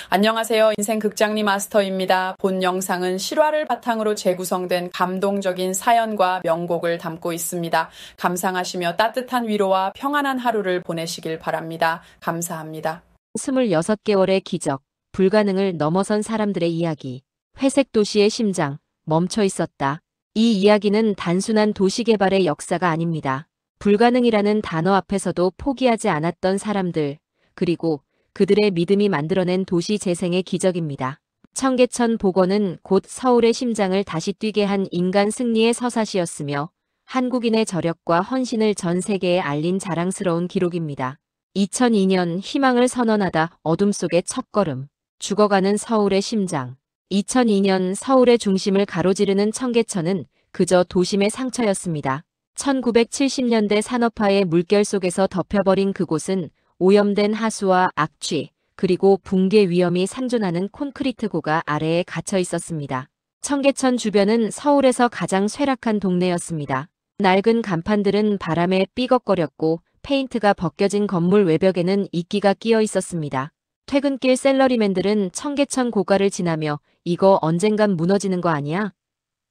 안녕하세요. 인생극장리 마스터입니다. 본 영상은 실화를 바탕으로 재구성된 감동적인 사연과 명곡을 담고 있습니다. 감상하시며 따뜻한 위로와 평안한 하루를 보내시길 바랍니다. 감사합니다. 26개월의 기적, 불가능을 넘어선 사람들의 이야기. 회색 도시의 심장, 멈춰 있었다. 이 이야기는 단순한 도시개발의 역사가 아닙니다. 불가능이라는 단어 앞에서도 포기하지 않았던 사람들, 그리고 그들의 믿음이 만들어낸 도시 재생의 기적입니다. 청계천 복원은 곧 서울의 심장을 다시 뛰게 한 인간 승리의 서사시였으며 한국인의 저력과 헌신을 전 세계에 알린 자랑스러운 기록입니다. 2002년 희망을 선언하다 어둠 속의 첫걸음. 죽어가는 서울의 심장. 2002년 서울의 중심을 가로지르는 청계천은 그저 도심의 상처였습니다. 1970년대 산업화의 물결 속에서 덮여버린 그곳은 오염된 하수와 악취, 그리고 붕괴 위험이 상존하는 콘크리트 고가 아래에 갇혀 있었습니다. 청계천 주변은 서울에서 가장 쇠락한 동네였습니다. 낡은 간판들은 바람에 삐걱거렸고 페인트가 벗겨진 건물 외벽에는 이끼가 끼어 있었습니다. 퇴근길 셀러리맨들은 청계천 고가를 지나며 이거 언젠간 무너지는 거 아니야?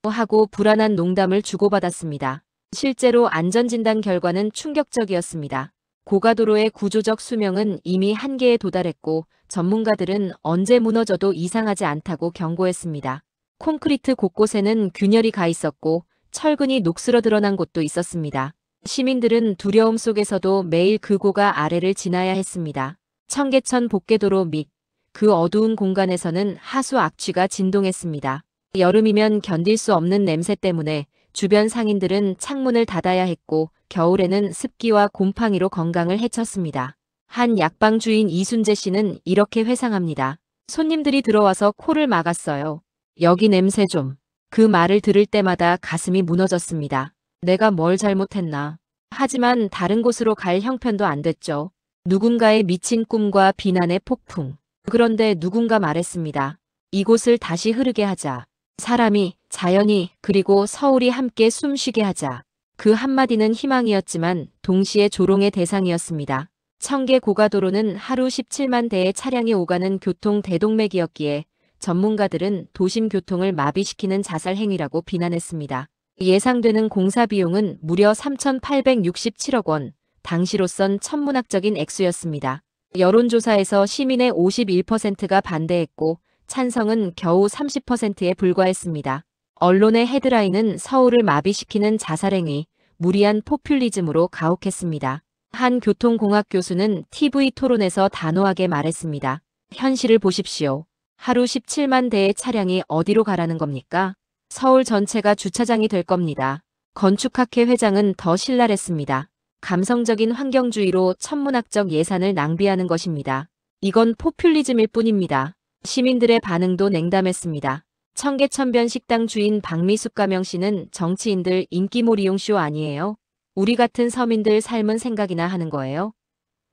하고 불안한 농담을 주고받았습니다. 실제로 안전진단 결과는 충격적이었습니다. 고가도로의 구조적 수명은 이미 한계에 도달했고 전문가들은 언제 무너져도 이상하지 않다고 경고했습니다. 콘크리트 곳곳에는 균열이 가 있었고 철근이 녹슬어 드러난 곳도 있었습니다. 시민들은 두려움 속에서도 매일 그 고가 아래를 지나야 했습니다. 청계천 복개도로 및 그 어두운 공간에서는 하수 악취가 진동했습니다. 여름이면 견딜 수 없는 냄새 때문에 주변 상인들은 창문을 닫아야 했고 겨울에는 습기와 곰팡이로 건강을 해쳤습니다. 한 약방 주인 이순재 씨는 이렇게 회상합니다. 손님들이 들어와서 코를 막았어요. 여기 냄새 좀. 그 말을 들을 때마다 가슴이 무너졌습니다. 내가 뭘 잘못했나. 하지만 다른 곳으로 갈 형편도 안 됐죠. 누군가의 미친 꿈과 비난의 폭풍. 그런데 누군가 말했습니다. 이곳을 다시 흐르게 하자. 사람이, 자연이, 그리고 서울이 함께 숨쉬게 하자. 그 한마디는 희망이었지만 동시에 조롱의 대상이었습니다. 청계 고가도로는 하루 17만 대의 차량이 오가는 교통 대동맥이었기에 전문가들은 도심 교통을 마비시키는 자살 행위라고 비난했습니다. 예상되는 공사 비용은 무려 3,867억 원, 당시로선 천문학적인 액수였습니다. 여론조사에서 시민의 51%가 반대했고 찬성은 겨우 30%에 불과했습니다. 언론의 헤드라인은 서울을 마비시키는 자살행위, 무리한 포퓰리즘으로 가혹했습니다. 한 교통공학 교수는 TV 토론에서 단호하게 말했습니다. 현실을 보십시오. 하루 17만 대의 차량이 어디로 가라는 겁니까? 서울 전체가 주차장이 될 겁니다. 건축학회 회장은 더 신랄했습니다. 감성적인 환경주의로 천문학적 예산을 낭비하는 것입니다. 이건 포퓰리즘일 뿐입니다. 시민들의 반응도 냉담했습니다. 청계천변 식당 주인 박미숙 가명씨는 정치인들 인기몰 이용쇼 아니에요? 우리 같은 서민들 삶은 생각이나 하는 거예요?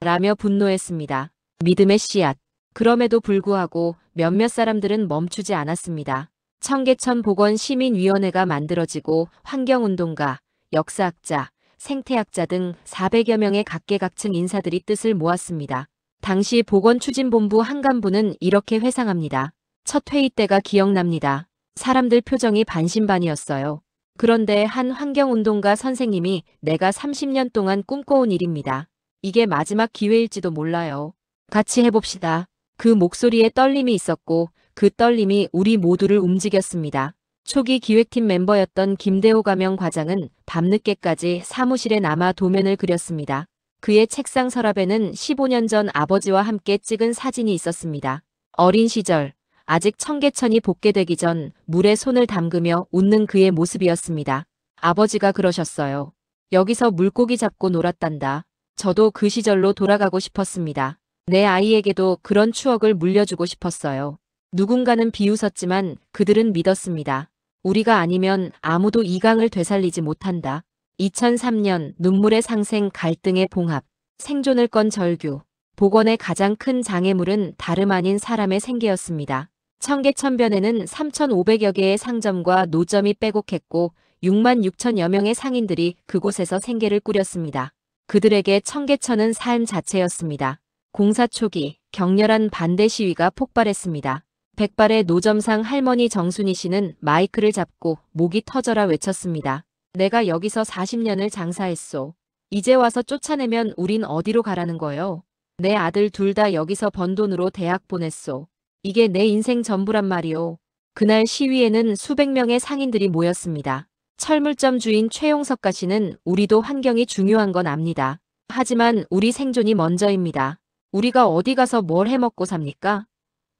라며 분노했습니다. 믿음의 씨앗. 그럼에도 불구하고 몇몇 사람들은 멈추지 않았습니다. 청계천 복원 시민위원회가 만들어지고 환경운동가, 역사학자, 생태학자 등 400여 명의 각계각층 인사들이 뜻을 모았습니다. 당시 보건추진본부 한 간부는 이렇게 회상합니다. 첫 회의 때가 기억납니다. 사람들 표정이 반신반의였어요. 그런데 한 환경운동가 선생님이 내가 30년 동안 꿈꿔온 일입니다. 이게 마지막 기회일지도 몰라요. 같이 해봅시다. 그 목소리에 떨림이 있었고 그 떨림이 우리 모두를 움직였습니다. 초기 기획팀 멤버였던 김대호 가명 과장은 밤늦게까지 사무실에 남아 도면을 그렸습니다. 그의 책상 서랍에는 15년 전 아버지와 함께 찍은 사진이 있었습니다. 어린 시절, 아직 청계천이 복개되기 전 물에 손을 담그며 웃는 그의 모습이었습니다. 아버지가 그러셨어요. 여기서 물고기 잡고 놀았단다. 저도 그 시절로 돌아가고 싶었습니다. 내 아이에게도 그런 추억을 물려주고 싶었어요. 누군가는 비웃었지만 그들은 믿었습니다. 우리가 아니면 아무도 이 강을 되살리지 못한다. 2003년 눈물의 상생 갈등의 봉합, 생존을 건 절규. 복원의 가장 큰 장애물은 다름 아닌 사람의 생계였습니다. 청계천변에는 3,500여 개의 상점과 노점이 빼곡했고 6만 6천여 명의 상인들이 그곳에서 생계를 꾸렸습니다. 그들에게 청계천은 삶 자체였습니다. 공사 초기 격렬한 반대 시위가 폭발했습니다. 백발의 노점상 할머니 정순희 씨는 마이크를 잡고 목이 터져라 외쳤습니다. 내가 여기서 40년을 장사했소. 이제 와서 쫓아내면 우린 어디로 가라는 거요? 내 아들 둘 다 여기서 번 돈으로 대학 보냈소. 이게 내 인생 전부란 말이오. 그날 시위에는 수백 명의 상인들이 모였습니다. 철물점 주인 최용석가 씨는 우리도 환경이 중요한 건 압니다. 하지만 우리 생존이 먼저입니다. 우리가 어디 가서 뭘 해먹고 삽니까?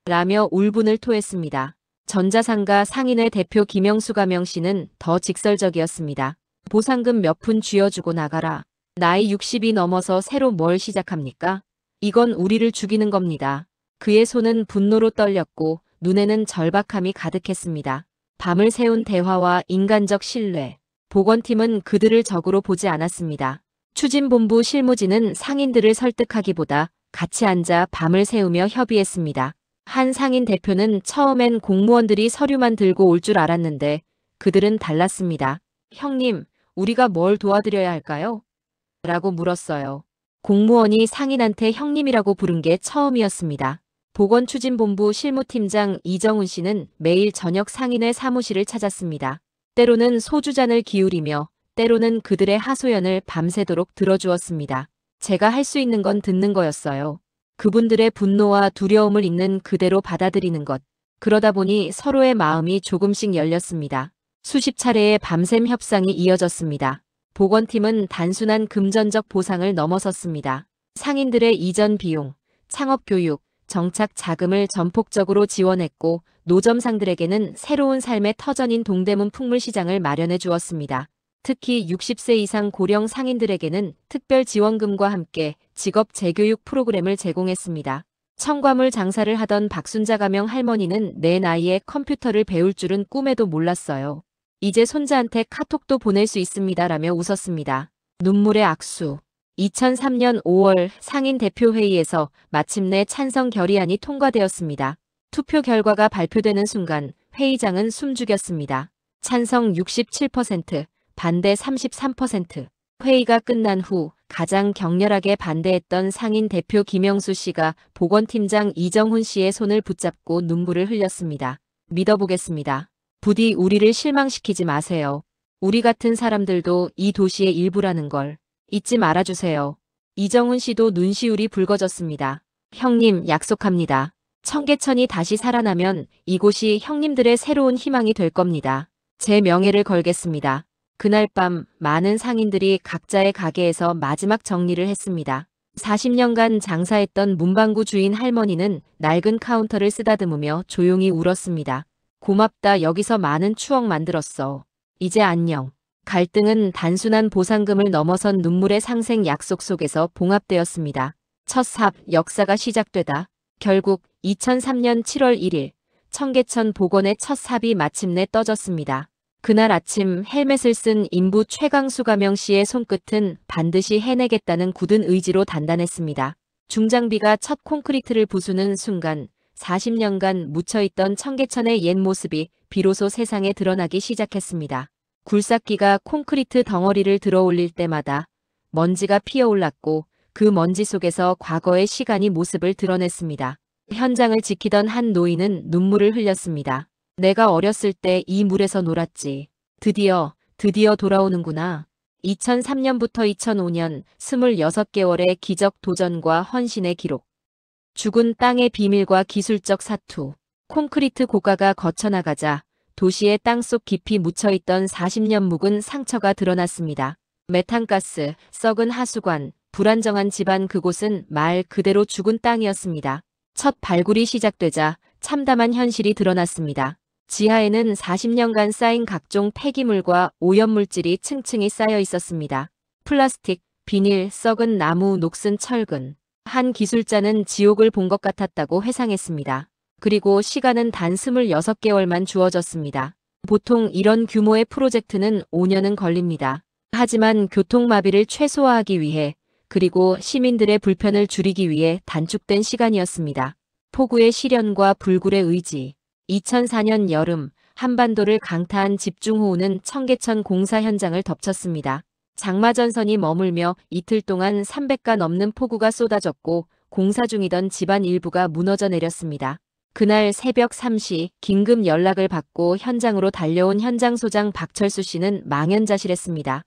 라며 울분을 토했습니다. 전자상가 상인회 대표 김영수 가명 씨는 더 직설적이었습니다. 보상금 몇 푼 쥐어주고 나가라. 나이 60이 넘어서 새로 뭘 시작합니까? 이건 우리를 죽이는 겁니다. 그의 손은 분노로 떨렸고 눈에는 절박함이 가득했습니다. 밤을 새운 대화와 인간적 신뢰. 보건팀은 그들을 적으로 보지 않았습니다. 추진본부 실무진은 상인들을 설득하기보다 같이 앉아 밤을 새우며 협의했습니다. 한 상인 대표는 처음엔 공무원들이 서류만 들고 올 줄 알았는데 그들은 달랐습니다. 형님, 우리가 뭘 도와드려야 할까요? 라고 물었어요. 공무원이 상인한테 형님이라고 부른 게 처음이었습니다. 보건추진본부 실무팀장 이정훈 씨는 매일 저녁 상인회 사무실을 찾았습니다. 때로는 소주잔을 기울이며 때로는 그들의 하소연을 밤새도록 들어주었습니다. 제가 할 수 있는 건 듣는 거였어요. 그분들의 분노와 두려움을 있는 그대로 받아들이는 것. 그러다 보니 서로의 마음이 조금씩 열렸습니다. 수십 차례의 밤샘 협상이 이어졌습니다. 보건팀은 단순한 금전적 보상을 넘어섰습니다. 상인들의 이전 비용, 창업 교육, 정착 자금을 전폭적으로 지원했고 노점상들에게는 새로운 삶의 터전인 동대문 풍물시장을 마련해 주었습니다. 특히 60세 이상 고령 상인들에게는 특별 지원금과 함께 직업 재교육 프로그램을 제공했습니다. 첨가물 장사를 하던 박순자 가명 할머니는 내 나이에 컴퓨터를 배울 줄은 꿈에도 몰랐어요. 이제 손자한테 카톡도 보낼 수 있습니다라며 웃었습니다. 눈물의 악수. 2003년 5월 상인 대표회의에서 마침내 찬성 결의안이 통과되었습니다. 투표 결과가 발표되는 순간 회의장은 숨죽였습니다. 찬성 67%, 반대 33%. 회의가 끝난 후 가장 격렬하게 반대했던 상인 대표 김영수 씨가 보건팀장 이정훈 씨의 손을 붙잡고 눈물을 흘렸습니다. 믿어보겠습니다. 부디 우리를 실망시키지 마세요. 우리 같은 사람들도 이 도시의 일부라는 걸 잊지 말아주세요. 이정훈 씨도 눈시울이 붉어졌습니다. 형님, 약속합니다. 청계천이 다시 살아나면 이곳이 형님들의 새로운 희망이 될 겁니다. 제 명예를 걸겠습니다. 그날 밤 많은 상인들이 각자의 가게에서 마지막 정리를 했습니다. 40년간 장사했던 문방구 주인 할머니는 낡은 카운터를 쓰다듬으며 조용히 울었습니다. 고맙다. 여기서 많은 추억 만들었어. 이제 안녕. 갈등은 단순한 보상금을 넘어선 눈물의 상생 약속 속에서 봉합되었습니다. 첫 삽, 역사가 시작되다. 결국 2003년 7월 1일 청계천 복원의 첫 삽이 마침내 떠졌습니다. 그날 아침 헬멧을 쓴 인부 최강수 가명 씨의 손끝은 반드시 해내겠다는 굳은 의지로 단단했습니다. 중장비가 첫 콘크리트를 부수는 순간 40년간 묻혀있던 청계천의 옛 모습이 비로소 세상에 드러나기 시작했습니다. 굴삭기가 콘크리트 덩어리를 들어올릴 때마다 먼지가 피어올랐고 그 먼지 속에서 과거의 시간이 모습을 드러냈습니다. 현장을 지키던 한 노인은 눈물을 흘렸습니다. 내가 어렸을 때 이 물에서 놀았지. 드디어 돌아오는구나. 2003년부터 2005년 26개월의 기적 도전과 헌신의 기록. 죽은 땅의 비밀과 기술적 사투. 콘크리트 고가가 거쳐나가자 도시의 땅속 깊이 묻혀있던 40년 묵은 상처가 드러났습니다. 메탄가스, 썩은 하수관, 불안정한 집안, 그곳은 말 그대로 죽은 땅이었습니다. 첫 발굴이 시작되자 참담한 현실이 드러났습니다. 지하에는 40년간 쌓인 각종 폐기물과 오염물질이 층층이 쌓여 있었습니다. 플라스틱, 비닐, 썩은 나무, 녹슨 철근. 한 기술자는 지옥을 본 것 같았다고 회상했습니다. 그리고 시간은 단 26개월만 주어졌습니다. 보통 이런 규모의 프로젝트는 5년은 걸립니다. 하지만 교통마비를 최소화하기 위해 그리고 시민들의 불편을 줄이기 위해 단축된 시간이었습니다. 폭우의 시련과 불굴의 의지. 2004년 여름 한반도를 강타한 집중호우는 청계천 공사 현장을 덮쳤습니다. 장마전선이 머물며 이틀 동안 300가 넘는 폭우가 쏟아졌고 공사 중이던 집안 일부가 무너져 내렸습니다. 그날 새벽 3시 긴급 연락을 받고 현장으로 달려온 현장소장 박철수 씨는 망연자실했습니다.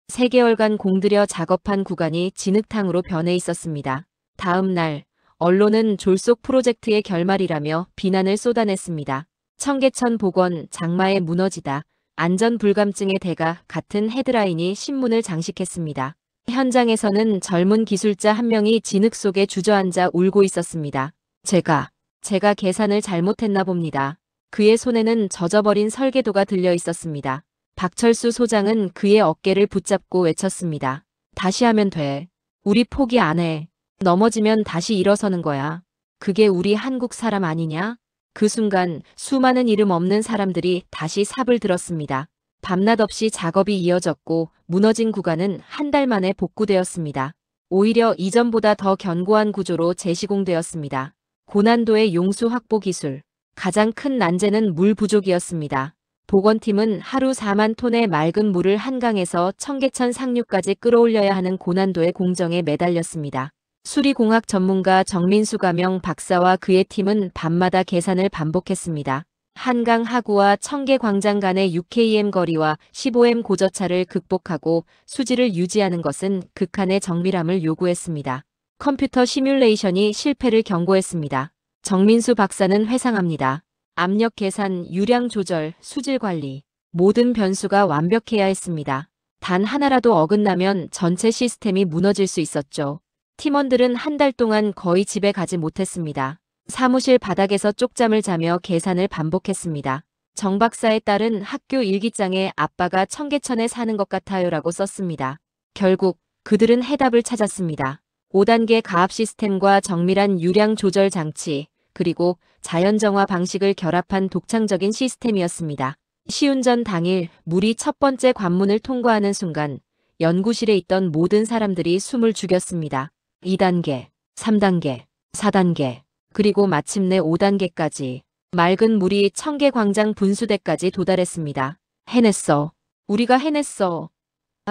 3개월간 공들여 작업한 구간이 진흙탕으로 변해 있었습니다. 다음 날 언론은 졸속 프로젝트의 결말이라며 비난을 쏟아냈습니다. 청계천 복원 장마에 무너지다. 안전불감증의 대가 같은 헤드라인이 신문을 장식했습니다. 현장에서는 젊은 기술자 한 명이 진흙 속에 주저앉아 울고 있었습니다. 제가 계산을 잘못했나 봅니다. 그의 손에는 젖어버린 설계도가 들려 있었습니다. 박철수 소장은 그의 어깨를 붙잡고 외쳤습니다. 다시 하면 돼. 우리 포기 안 해. 넘어지면 다시 일어서는 거야. 그게 우리 한국 사람 아니냐? 그 순간 수많은 이름 없는 사람들이 다시 삽을 들었습니다. 밤낮 없이 작업이 이어졌고 무너진 구간은 한 달 만에 복구되었습니다. 오히려 이전보다 더 견고한 구조로 재시공되었습니다. 고난도의 용수 확보 기술. 가장 큰 난제는 물 부족이었습니다. 복원팀은 하루 4만 톤의 맑은 물을 한강에서 청계천 상류까지 끌어올려야 하는 고난도의 공정에 매달렸습니다. 수리공학 전문가 정민수 가명 박사와 그의 팀은 밤마다 계산을 반복했습니다. 한강 하구와 청계광장 간의 6km 거리와 15m 고저차를 극복하고 수지를 유지하는 것은 극한의 정밀함을 요구했습니다. 컴퓨터 시뮬레이션이 실패를 경고했습니다. 정민수 박사는 회상합니다. 압력 계산, 유량 조절, 수질 관리. 모든 변수가 완벽해야 했습니다. 단 하나라도 어긋나면 전체 시스템이 무너질 수 있었죠. 팀원들은 한 달 동안 거의 집에 가지 못했습니다. 사무실 바닥에서 쪽잠을 자며 계산을 반복했습니다. 정 박사의 딸은 학교 일기장에 아빠가 청계천에 사는 것 같아요라고 썼습니다. 결국 그들은 해답을 찾았습니다. 5단계 가압 시스템과 정밀한 유량 조절 장치, 그리고 자연정화 방식을 결합한 독창적인 시스템이었습니다. 시운전 당일 물이 첫 번째 관문을 통과하는 순간 연구실에 있던 모든 사람들이 숨을 죽였습니다. 2단계, 3단계, 4단계, 그리고 마침내 5단계까지 맑은 물이 청계광장 분수대까지 도달했습니다. 해냈어. 우리가 해냈어.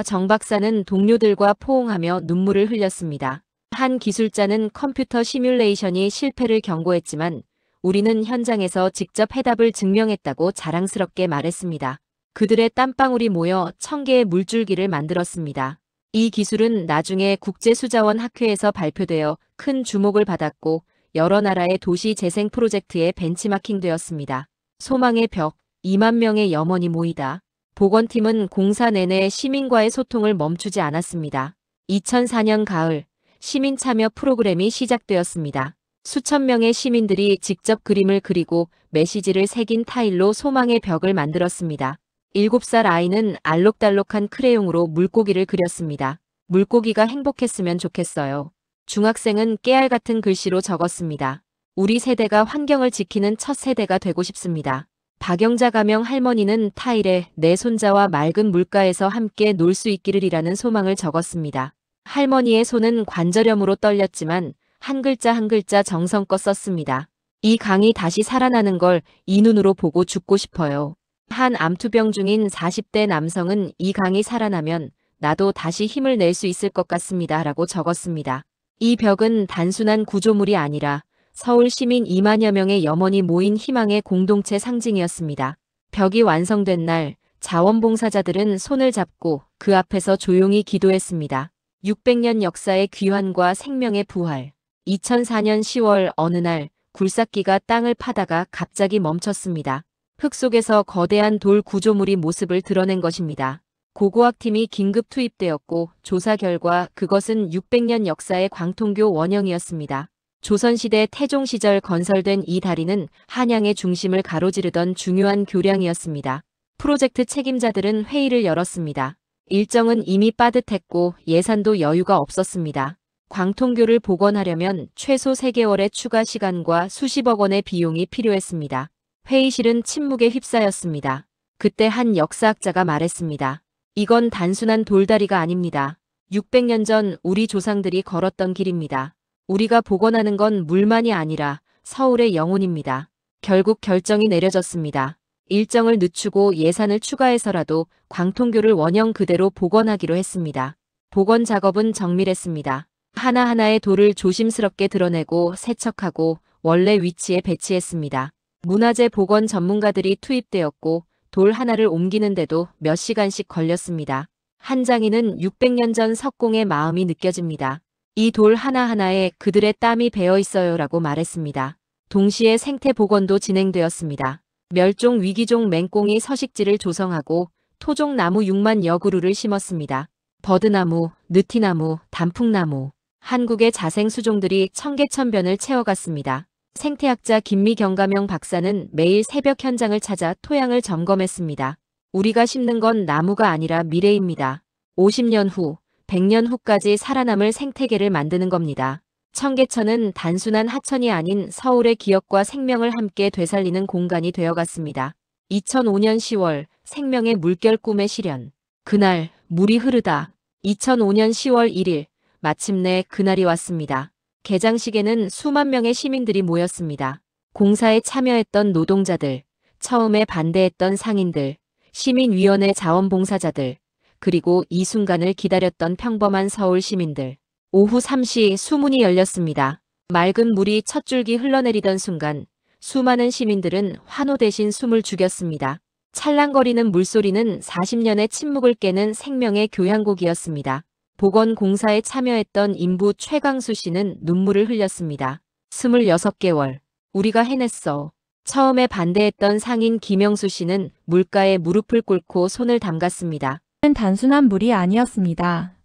정 박사는 동료들과 포옹하며 눈물을 흘렸습니다. 한 기술자는 컴퓨터 시뮬레이션이 실패를 경고했지만 우리는 현장에서 직접 해답을 증명했다고 자랑스럽게 말했습니다. 그들의 땀방울이 모여 청계의 물줄기를 만들었습니다. 이 기술은 나중에 국제수자원학회에서 발표되어 큰 주목을 받았고 여러 나라의 도시 재생 프로젝트에 벤치마킹되었습니다. 소망의 벽, 2만 명의 염원이 모이다. 복원팀은 공사 내내 시민과의 소통을 멈추지 않았습니다. 2004년 가을, 시민 참여 프로그램이 시작되었습니다. 수천 명의 시민들이 직접 그림을 그리고 메시지를 새긴 타일로 소망의 벽을 만들었습니다. 7살 아이는 알록달록한 크레용으로 물고기를 그렸습니다. 물고기가 행복했으면 좋겠어요. 중학생은 깨알 같은 글씨로 적었습니다. 우리 세대가 환경을 지키는 첫 세대가 되고 싶습니다. 박영자 가명 할머니는 타일에 내 손자와 맑은 물가에서 함께 놀 수 있기를이라는 소망을 적었습니다. 할머니의 손은 관절염으로 떨렸지만 한 글자 한 글자 정성껏 썼습니다. 이 강이 다시 살아나는 걸 이 눈으로 보고 죽고 싶어요. 한 암투병 중인 40대 남성은 이 강이 살아나면 나도 다시 힘을 낼 수 있을 것 같습니다. 라고 적었습니다. 이 벽은 단순한 구조물이 아니라 서울 시민 2만여 명의 염원이 모인 희망의 공동체 상징이었습니다. 벽이 완성된 날 자원봉사자들은 손을 잡고 그 앞에서 조용히 기도했습니다. 600년 역사의 귀환과 생명의 부활. 2004년 10월 어느 날 굴삭기가 땅을 파다가 갑자기 멈췄습니다. 흙 속에서 거대한 돌 구조물이 모습을 드러낸 것입니다. 고고학팀이 긴급 투입되었고 조사 결과 그것은 600년 역사의 광통교 원형이었습니다. 조선시대 태종 시절 건설된 이 다리는 한양의 중심을 가로지르던 중요한 교량이었습니다. 프로젝트 책임자들은 회의를 열었습니다. 일정은 이미 빠듯했고 예산도 여유가 없었습니다. 광통교를 복원하려면 최소 3개월의 추가 시간과 수십억 원의 비용이 필요했습니다. 회의실은 침묵에 휩싸였습니다. 그때 한 역사학자가 말했습니다. 이건 단순한 돌다리가 아닙니다. 600년 전 우리 조상들이 걸었던 길입니다. 우리가 복원하는 건 물만이 아니라 서울의 영혼입니다. 결국 결정이 내려졌습니다. 일정을 늦추고 예산을 추가해서라도 광통교를 원형 그대로 복원하기로 했습니다. 복원 작업은 정밀했습니다. 하나하나의 돌을 조심스럽게 드러내고 세척하고 원래 위치에 배치했습니다. 문화재 복원 전문가들이 투입되었고 돌 하나를 옮기는데도 몇 시간씩 걸렸습니다. 한 장인은 600년 전 석공의 마음이 느껴집니다. 이 돌 하나하나에 그들의 땀이 배어 있어요라고 말했습니다. 동시에 생태 복원도 진행되었습니다. 멸종 위기종 맹꽁이 서식지를 조성하고 토종 나무 6만여 그루를 심었습니다. 버드나무, 느티나무, 단풍나무, 한국의 자생 수종들이 청계천변을 채워갔습니다. 생태학자 김미경가명 박사는 매일 새벽 현장을 찾아 토양을 점검했습니다. 우리가 심는 건 나무가 아니라 미래입니다. 50년 후, 100년 후까지 살아남을 생태계를 만드는 겁니다. 청계천은 단순한 하천이 아닌 서울의 기억과 생명을 함께 되살리는 공간이 되어갔습니다. 2005년 10월 생명의 물결 꿈의 실현. 그날 물이 흐르다. 2005년 10월 1일 마침내 그날이 왔습니다. 개장식에는 수만 명의 시민들이 모였습니다. 공사에 참여했던 노동자들, 처음에 반대했던 상인들, 시민위원회 자원봉사자들, 그리고 이 순간을 기다렸던 평범한 서울 시민들. 오후 3시 수문이 열렸습니다. 맑은 물이 첫 줄기 흘러내리던 순간 수많은 시민들은 환호 대신 숨을 죽였습니다. 찰랑거리는 물소리는 40년의 침묵을 깨는 생명의 교향곡이었습니다. 복원공사에 참여했던 인부 최광수 씨는 눈물을 흘렸습니다. 26개월. 우리가 해냈어. 처음에 반대했던 상인 김영수 씨는 물가에 무릎을 꿇고 손을 담갔습니다. 단순한 물이 아니었습니다.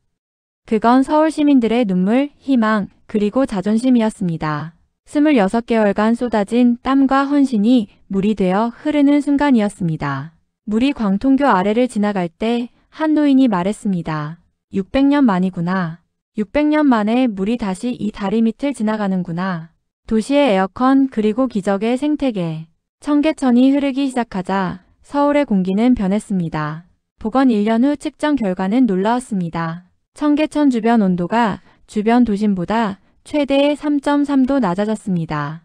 그건 서울 시민들의 눈물, 희망, 그리고 자존심이었습니다. 26개월간 쏟아진 땀과 헌신이 물이 되어 흐르는 순간이었습니다. 물이 광통교 아래를 지나갈 때 한 노인이 말했습니다. 600년 만이구나. 600년 만에 물이 다시 이 다리 밑을 지나가는구나. 도시의 에어컨 그리고 기적의 생태계. 청계천이 흐르기 시작하자 서울의 공기는 변했습니다. 복원 1년 후 측정 결과는 놀라웠습니다. 청계천 주변 온도가 주변 도심보다 최대 3.3도 낮아졌습니다.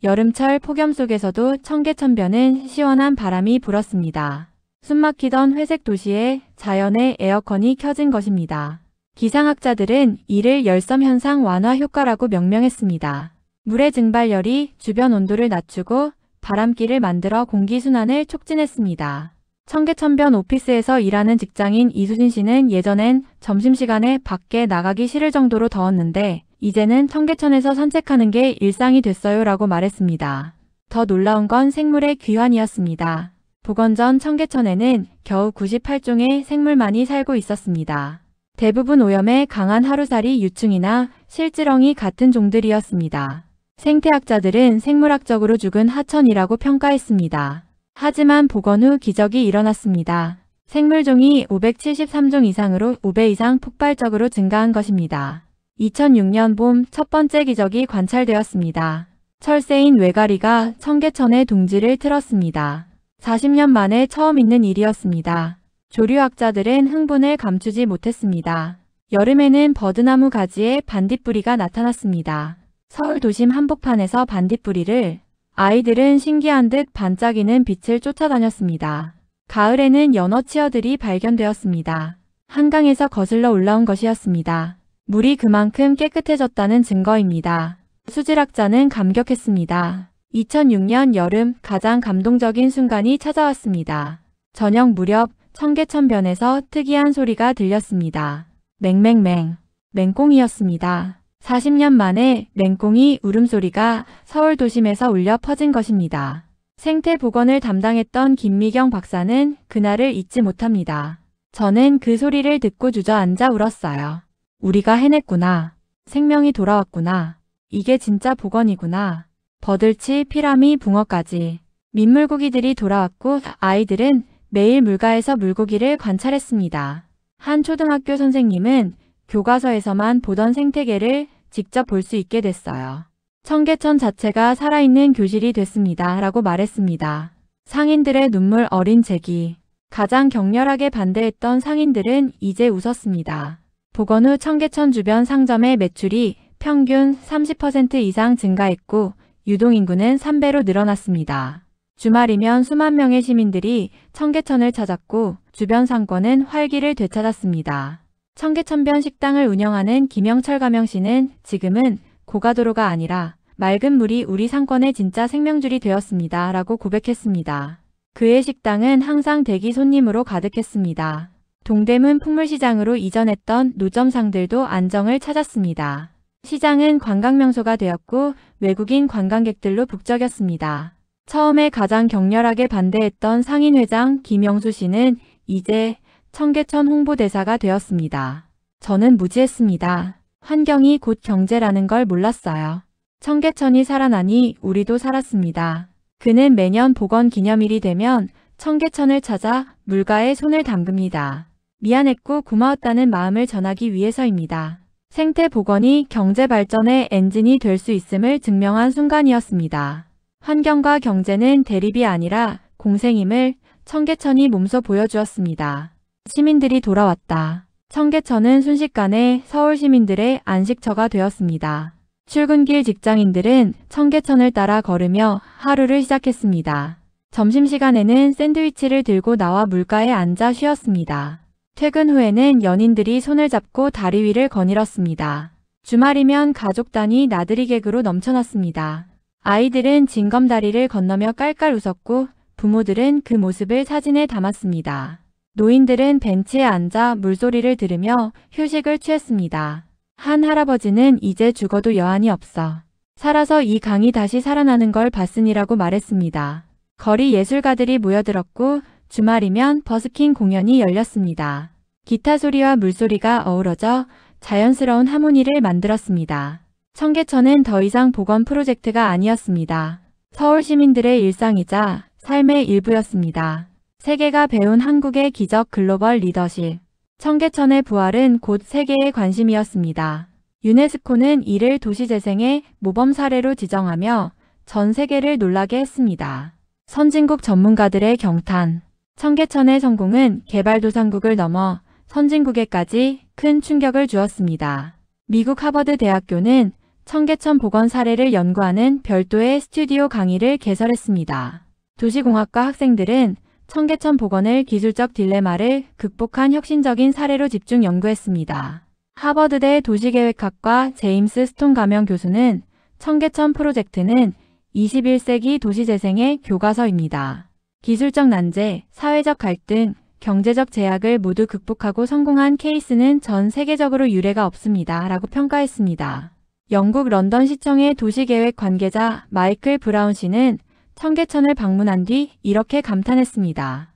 여름철 폭염 속에서도 청계천변은 시원한 바람이 불었습니다. 숨막히던 회색 도시에 자연의 에어컨이 켜진 것입니다. 기상학자들은 이를 열섬 현상 완화 효과라고 명명했습니다. 물의 증발열이 주변 온도를 낮추고 바람기를 만들어 공기순환을 촉진했습니다. 청계천변 오피스에서 일하는 직장인 이수진 씨는 예전엔 점심시간에 밖에 나가기 싫을 정도로 더웠는데 이제는 청계천에서 산책하는 게 일상이 됐어요 라고 말했습니다. 더 놀라운 건 생물의 귀환이었습니다. 복원 전 청계천에는 겨우 98종의 생물만이 살고 있었습니다. 대부분 오염에 강한 하루살이 유충이나 실지렁이 같은 종들이었습니다. 생태학자들은 생물학적으로 죽은 하천이라고 평가했습니다. 하지만 복원 후 기적이 일어났습니다. 생물종이 573종 이상으로 5배 이상 폭발적으로 증가한 것입니다. 2006년 봄 첫 번째 기적이 관찰되었습니다. 철새인 외가리가 청계천의 둥지를 틀었습니다. 40년 만에 처음 있는 일이었습니다. 조류학자들은 흥분을 감추지 못했습니다. 여름에는 버드나무 가지에 반딧불이가 나타났습니다. 서울 도심 한복판에서 반딧불이를 아이들은 신기한 듯 반짝이는 빛을 쫓아다녔습니다. 가을에는 연어 치어들이 발견되었습니다. 한강에서 거슬러 올라온 것이었습니다. 물이 그만큼 깨끗해졌다는 증거입니다. 수질학자는 감격했습니다. 2006년 여름 가장 감동적인 순간이 찾아왔습니다. 저녁 무렵 청계천변에서 특이한 소리가 들렸습니다. 맹맹맹. 맹꽁이였습니다. 40년 만에 맹꽁이 울음소리가 서울 도심에서 울려 퍼진 것입니다. 생태 복원을 담당했던 김미경 박사는 그날을 잊지 못합니다. 저는 그 소리를 듣고 주저앉아 울었어요. 우리가 해냈구나. 생명이 돌아왔구나. 이게 진짜 복원이구나. 버들치, 피라미, 붕어까지. 민물고기들이 돌아왔고 아이들은 매일 물가에서 물고기를 관찰했습니다. 한 초등학교 선생님은 교과서에서만 보던 생태계를 직접 볼 수 있게 됐어요. 청계천 자체가 살아있는 교실이 됐습니다. 라고 말했습니다. 상인들의 눈물 어린 제기. 가장 격렬하게 반대했던 상인들은 이제 웃었습니다. 복원 후 청계천 주변 상점의 매출이 평균 30% 이상 증가했고 유동인구는 3배로 늘어났습니다. 주말이면 수만 명의 시민들이 청계천을 찾았고 주변 상권은 활기를 되찾았습니다. 청계천변 식당을 운영하는 김영철 가명씨는 지금은 고가도로가 아니라 맑은 물이 우리 상권의 진짜 생명줄이 되었습니다. 라고 고백했습니다. 그의 식당은 항상 대기 손님으로 가득했습니다. 동대문 풍물시장으로 이전했던 노점상들도 안정을 찾았습니다. 시장은 관광명소가 되었고 외국인 관광객들로 북적였습니다. 처음에 가장 격렬하게 반대했던 상인회장 김영수 씨는 이제 청계천 홍보대사가 되었습니다. 저는 무지했습니다. 환경이 곧 경제라는 걸 몰랐어요. 청계천이 살아나니 우리도 살았습니다. 그는 매년 복원기념일이 되면 청계천을 찾아 물가에 손을 담급니다. 미안했고 고마웠다는 마음을 전하기 위해서입니다. 생태 복원이 경제 발전의 엔진이 될 수 있음을 증명한 순간이었습니다. 환경과 경제는 대립이 아니라 공생임을 청계천이 몸소 보여주었습니다. 시민들이 돌아왔다. 청계천은 순식간에 서울 시민들의 안식처가 되었습니다. 출근길 직장인들은 청계천을 따라 걸으며 하루를 시작했습니다. 점심시간에는 샌드위치를 들고 나와 물가에 앉아 쉬었습니다. 퇴근 후에는 연인들이 손을 잡고 다리 위를 거닐었습니다. 주말이면 가족 단위 나들이 객으로 넘쳐났습니다. 아이들은 징검다리를 건너며 깔깔 웃었고 부모들은 그 모습을 사진에 담았습니다. 노인들은 벤치에 앉아 물소리를 들으며 휴식을 취했습니다. 한 할아버지는 이제 죽어도 여한이 없어. 살아서 이 강이 다시 살아나는 걸 봤으니라고 말했습니다. 거리 예술가들이 모여들었고 주말이면 버스킹 공연이 열렸습니다. 기타 소리와 물소리가 어우러져 자연스러운 하모니를 만들었습니다. 청계천은 더 이상 복원 프로젝트가 아니었습니다. 서울 시민들의 일상이자 삶의 일부였습니다. 세계가 배운 한국의 기적 글로벌 리더십. 청계천의 부활은 곧 세계의 관심이었습니다. 유네스코는 이를 도시재생의 모범 사례로 지정하며 전 세계를 놀라게 했습니다. 선진국 전문가들의 경탄. 청계천의 성공은 개발도상국을 넘어 선진국에까지 큰 충격을 주었습니다. 미국 하버드 대학교는 청계천 복원 사례를 연구하는 별도의 스튜디오 강의를 개설했습니다. 도시공학과 학생들은 청계천 복원을 기술적 딜레마를 극복한 혁신적인 사례로 집중 연구했습니다. 하버드대 도시계획학과 제임스 스톤 가명 교수는 청계천 프로젝트는 21세기 도시재생의 교과서입니다. 기술적 난제, 사회적 갈등, 경제적 제약을 모두 극복하고 성공한 케이스는 전 세계적으로 유례가 없습니다. 라고 평가했습니다. 영국 런던 시청의 도시계획 관계자 마이클 브라운 씨는 청계천을 방문한 뒤 이렇게 감탄했습니다.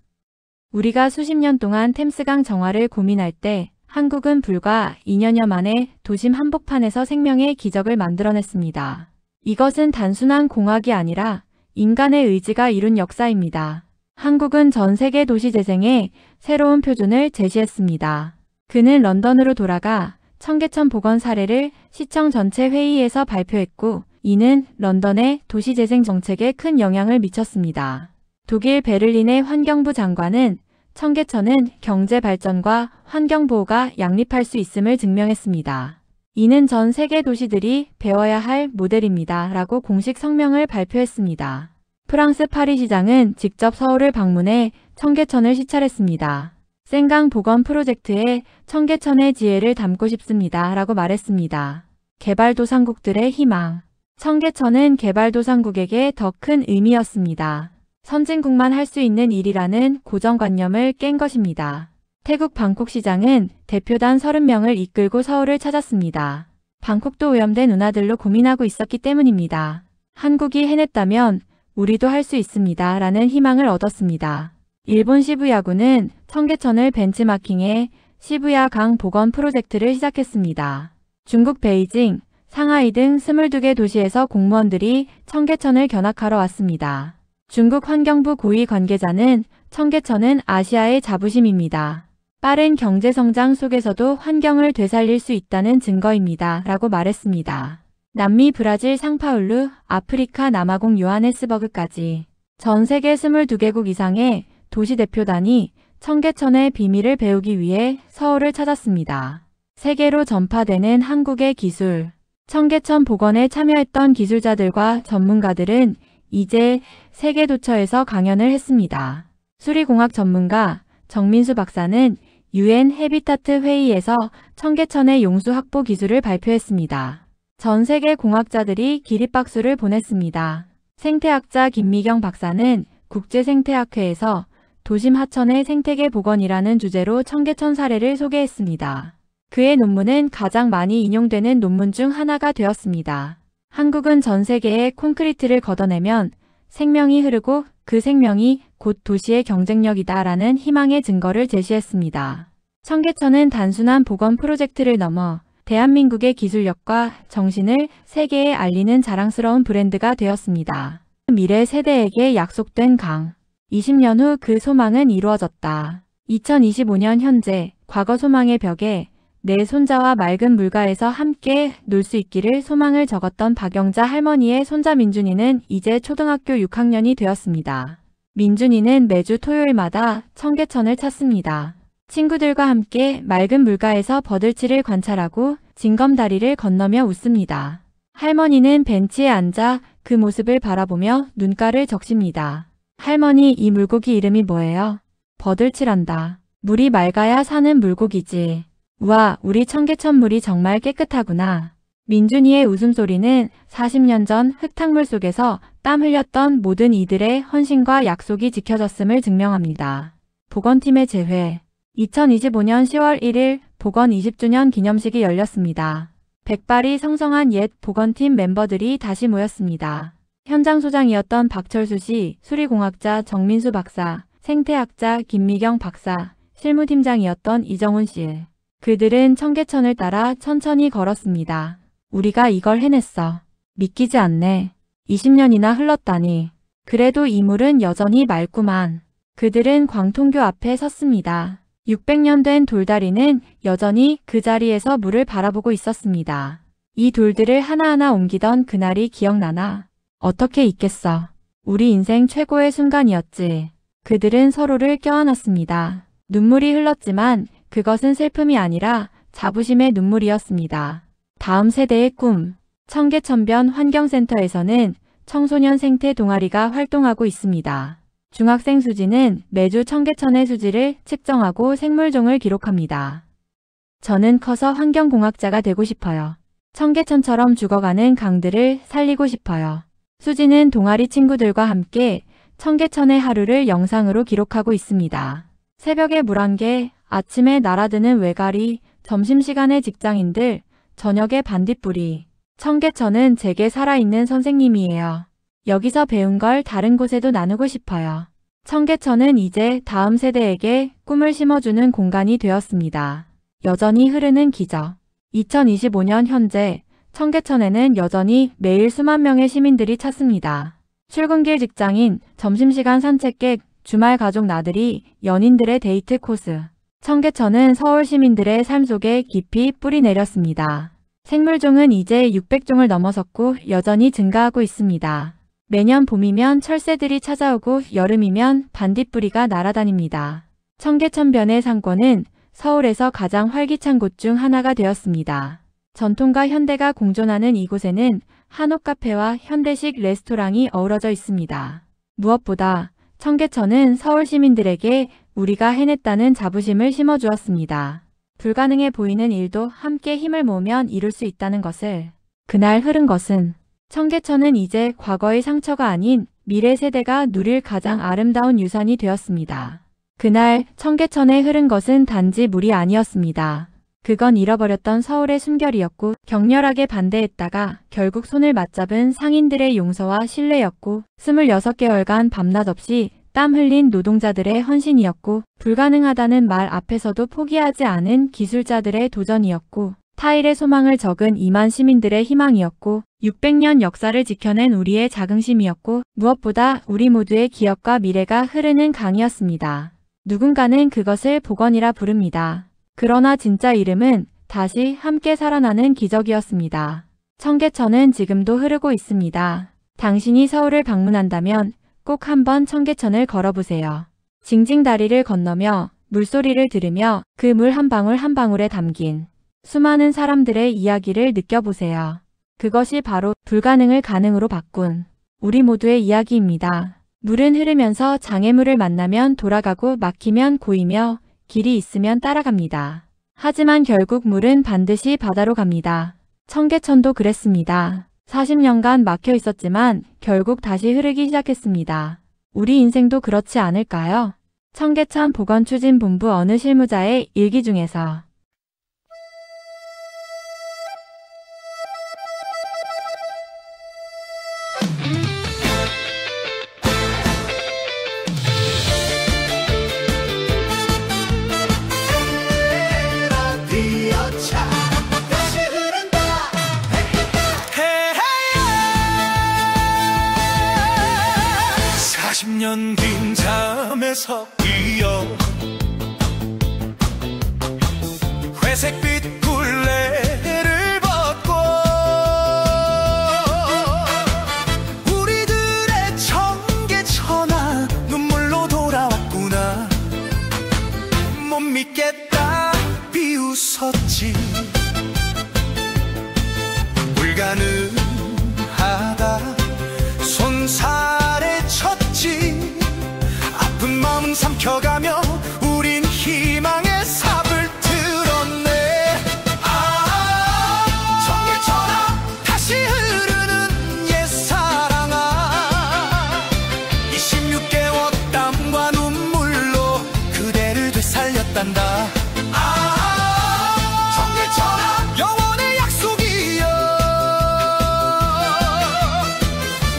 우리가 수십 년 동안 템스강 정화를 고민할 때 한국은 불과 2년여 만에 도심 한복판에서 생명의 기적을 만들어냈습니다. 이것은 단순한 공학이 아니라 인간의 의지가 이룬 역사입니다. 한국은 전 세계 도시 재생의 새로운 표준을 제시했습니다. 그는 런던으로 돌아가 청계천 복원 사례를 시청 전체 회의에서 발표했고 이는 런던의 도시재생 정책에 큰 영향을 미쳤습니다. 독일 베를린의 환경부 장관은 청계천은 경제 발전과 환경 보호가 양립할 수 있음을 증명했습니다. 이는 전 세계 도시들이 배워야 할 모델입니다. 라고 공식 성명을 발표했습니다. 프랑스 파리 시장은 직접 서울을 방문해 청계천을 시찰했습니다. 생강 복원 프로젝트에 청계천의 지혜를 담고 싶습니다. 라고 말했습니다. 개발도상국들의 희망. 청계천은 개발도상국에게 더 큰 의미였습니다. 선진국만 할 수 있는 일이라는 고정관념을 깬 것입니다. 태국 방콕 시장은 대표단 30명을 이끌고 서울을 찾았습니다. 방콕도 오염된 운하들로 고민하고 있었기 때문입니다. 한국이 해냈다면 우리도 할 수 있습니다. 라는 희망을 얻었습니다. 일본 시부야구는 청계천을 벤치마킹해 시부야 강 복원 프로젝트를 시작했습니다. 중국 베이징, 상하이 등 22개 도시에서 공무원들이 청계천을 견학하러 왔습니다. 중국 환경부 고위 관계자는 청계천은 아시아의 자부심입니다. 빠른 경제 성장 속에서도 환경을 되살릴 수 있다는 증거입니다. 라고 말했습니다. 남미 브라질 상파울루, 아프리카 남아공 요하네스버그까지 전 세계 22개국 이상의 도시 대표단이 청계천의 비밀을 배우기 위해 서울을 찾았습니다. 세계로 전파되는 한국의 기술. 청계천 복원에 참여했던 기술자들과 전문가들은 이제 세계 도처에서 강연을 했습니다. 수리공학 전문가 정민수 박사는 UN 해비타트 회의에서 청계천의 용수 확보 기술을 발표했습니다. 전 세계 공학자들이 기립박수를 보냈습니다. 생태학자 김미경 박사는 국제생태학회에서 도심 하천의 생태계 복원이라는 주제로 청계천 사례를 소개했습니다. 그의 논문은 가장 많이 인용되는 논문 중 하나가 되었습니다. 한국은 전 세계에 콘크리트를 걷어내면 생명이 흐르고 그 생명이 곧 도시의 경쟁력이다라는 희망의 증거를 제시했습니다. 청계천은 단순한 복원 프로젝트를 넘어 대한민국의 기술력과 정신을 세계에 알리는 자랑스러운 브랜드가 되었습니다. 미래 세대에게 약속된 강. 20년 후 그 소망은 이루어졌다. 2025년 현재 과거 소망의 벽에 내 손자와 맑은 물가에서 함께 놀 수 있기를 소망을 적었던 박영자 할머니의 손자 민준이는 이제 초등학교 6학년이 되었습니다. 민준이는 매주 토요일마다 청계천을 찾습니다. 친구들과 함께 맑은 물가에서 버들치를 관찰하고 징검다리를 건너며 웃습니다. 할머니는 벤치에 앉아 그 모습을 바라보며 눈가를 적십니다. 할머니, 이 물고기 이름이 뭐예요? 버들치란다. 물이 맑아야 사는 물고기지. 우와, 우리 청계천 물이 정말 깨끗하구나. 민준이의 웃음소리는 40년 전 흙탕물 속에서 땀 흘렸던 모든 이들의 헌신과 약속이 지켜졌음을 증명합니다. 복원팀의 재회. 2025년 10월 1일 복원 20주년 기념식이 열렸습니다. 백발이 성성한 옛 복원팀 멤버들이 다시 모였습니다. 현장 소장이었던 박철수 씨, 수리공학자 정민수 박사, 생태학자 김미경 박사, 실무팀장이었던 이정훈 씨. 그들은 청계천을 따라 천천히 걸었습니다. 우리가 이걸 해냈어. 믿기지 않네. 20년이나 흘렀다니. 그래도 이 물은 여전히 맑구만. 그들은 광통교 앞에 섰습니다. 600년 된 돌다리는 여전히 그 자리에서 물을 바라보고 있었습니다. 이 돌들을 하나하나 옮기던 그날이 기억나나? 어떻게 잊겠어. 우리 인생 최고의 순간이었지. 그들은 서로를 껴안았습니다. 눈물이 흘렀지만 그것은 슬픔이 아니라 자부심의 눈물이었습니다. 다음 세대의 꿈. 청계천변 환경센터에서는 청소년 생태 동아리가 활동하고 있습니다. 중학생 수지는 매주 청계천의 수질을 측정하고 생물종을 기록합니다. 저는 커서 환경공학자가 되고 싶어요. 청계천처럼 죽어가는 강들을 살리고 싶어요. 수지는 동아리 친구들과 함께 청계천의 하루를 영상으로 기록하고 있습니다. 새벽에 물안개, 아침에 날아드는 외가리, 점심시간에 직장인들, 저녁에 반딧불이. 청계천은 제게 살아있는 선생님이에요. 여기서 배운 걸 다른 곳에도 나누고 싶어요. 청계천은 이제 다음 세대에게 꿈을 심어주는 공간이 되었습니다. 여전히 흐르는 기적. 2025년 현재 청계천에는 여전히 매일 수만 명의 시민들이 찾습니다. 출근길 직장인, 점심시간 산책객, 주말 가족 나들이, 연인들의 데이트 코스. 청계천은 서울 시민들의 삶 속에 깊이 뿌리 내렸습니다. 생물종은 이제 600종을 넘어섰고 여전히 증가하고 있습니다. 매년 봄이면 철새들이 찾아오고 여름이면 반딧불이가 날아다닙니다. 청계천변의 상권은 서울에서 가장 활기찬 곳 중 하나가 되었습니다. 전통과 현대가 공존하는 이곳에는 한옥 카페와 현대식 레스토랑이 어우러져 있습니다. 무엇보다 청계천은 서울 시민들에게 우리가 해냈다는 자부심을 심어주었습니다. 불가능해 보이는 일도 함께 힘을 모으면 이룰 수 있다는 것을. 그날 흐른 것은 청계천은 이제 과거의 상처가 아닌 미래 세대가 누릴 가장 아름다운 유산이 되었습니다. 그날 청계천에 흐른 것은 단지 물이 아니었습니다. 그건 잃어버렸던 서울의 숨결이었고 격렬하게 반대했다가 결국 손을 맞잡은 상인들의 용서와 신뢰였고 26개월간 밤낮 없이 땀 흘린 노동자들의 헌신이었고 불가능하다는 말 앞에서도 포기하지 않은 기술자들의 도전이었고 타일의 소망을 적은 2만 시민들의 희망이었고 600년 역사를 지켜낸 우리의 자긍심이었고 무엇보다 우리 모두의 기억과 미래가 흐르는 강이었습니다. 누군가는 그것을 복원이라 부릅니다. 그러나 진짜 이름은 다시 함께 살아나는 기적이었습니다. 청계천은 지금도 흐르고 있습니다. 당신이 서울을 방문한다면 꼭 한번 청계천을 걸어보세요. 징징다리를 건너며 물소리를 들으며 그 물 한 방울 한 방울에 담긴 수많은 사람들의 이야기를 느껴보세요. 그것이 바로 불가능을 가능으로 바꾼 우리 모두의 이야기입니다. 물은 흐르면서 장애물을 만나면 돌아가고 막히면 고이며 길이 있으면 따라갑니다. 하지만 결국 물은 반드시 바다로 갑니다. 청계천도 그랬습니다. 40년간 막혀 있었지만 결국 다시 흐르기 시작했습니다. 우리 인생도 그렇지 않을까요? 청계천 보건추진본부 어느 실무자의 일기 중에서 년 긴 잠에서 이어 회색빛 굴레를 벗고 우리들의 청계천아 눈물로 돌아왔구나. 못 믿겠다 비웃었지. 불가능하다 손살에 쳤지. 아픈 마음 삼켜가며 우린 희망의 삽을 들었네. 청계천아 다시 흐르는 옛사랑아 26개월 땀과 눈물로 그대를 되살렸단다. 청계천아 영원의 약속이여.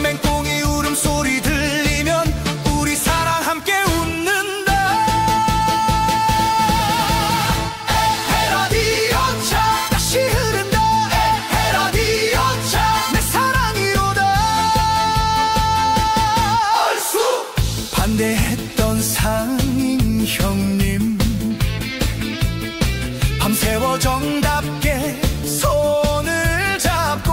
맹꽁이 울음소리 들리면 우리 사랑 함께 웃는다. 에헤라디오차 다시 흐른다. 에헤라디오차 내 사랑이로다. 얼쑤 반대했던 상인 형님 밤새워 정답게 손을 잡고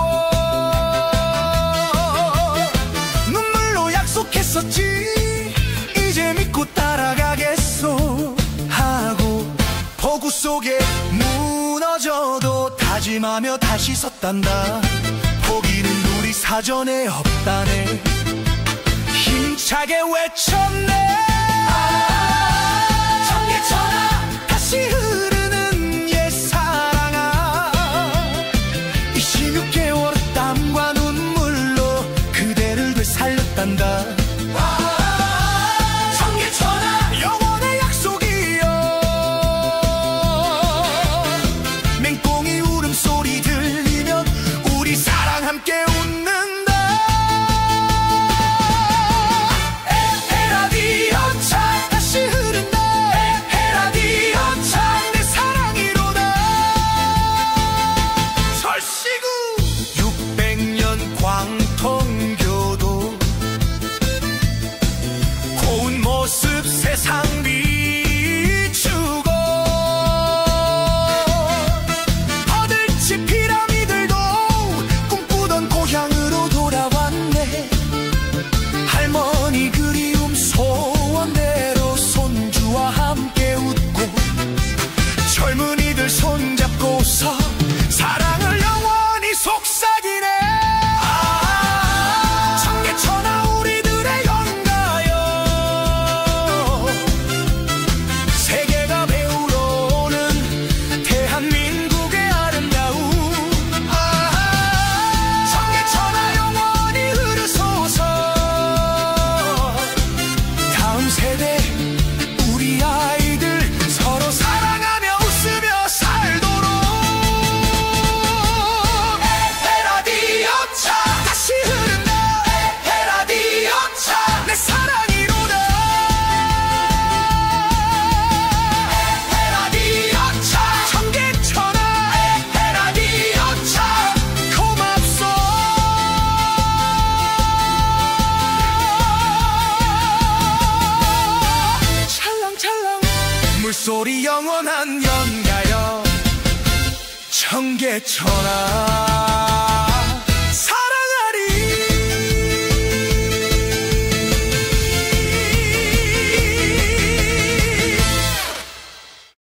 눈물로 약속했었지. 이제 믿고 따라가겠소 하고 폭우 속에 무너져도 다짐하며 다시 섰단다. 포기는 우리 사전에 없다네. 힘차게 외쳤네. 청계천아 다시 흐르는 옛사랑아 26개월 땀과 눈물로 그대를 되살렸단다. 청계천아 영원의 약속이여. 맹꽁이 울음소리 들리면 우리 사랑 함께 웃는다. 에헤라디오차 다시 흐른다. 에헤라디오차 내 사랑이로다. 설시구 600년 광통교도 고운 모습 세상 비추고 버들치 피라미들도 꿈꾸던 고향으로 돌아왔네. 할머니 그리움 소원대로 손주와 함께 웃고 젊은이들 손잡고서 사랑을 영원히 속삭이네. 청계천아 우리들의 연가요. 세계가 배우러 오는 대한민국의 아름다움. 청계천아 영원히 흐르소서. 다음 세대 우리 아이들 서로 사랑하며 웃으며 살도록. 에헤라디오차 다시 흐른다. 에헤라디오차 내 사랑이로다. 에헤라디오차 청계천아 에헤라디오차 고맙소. 찰랑찰랑 물소리 영원한 연가요. 청계천아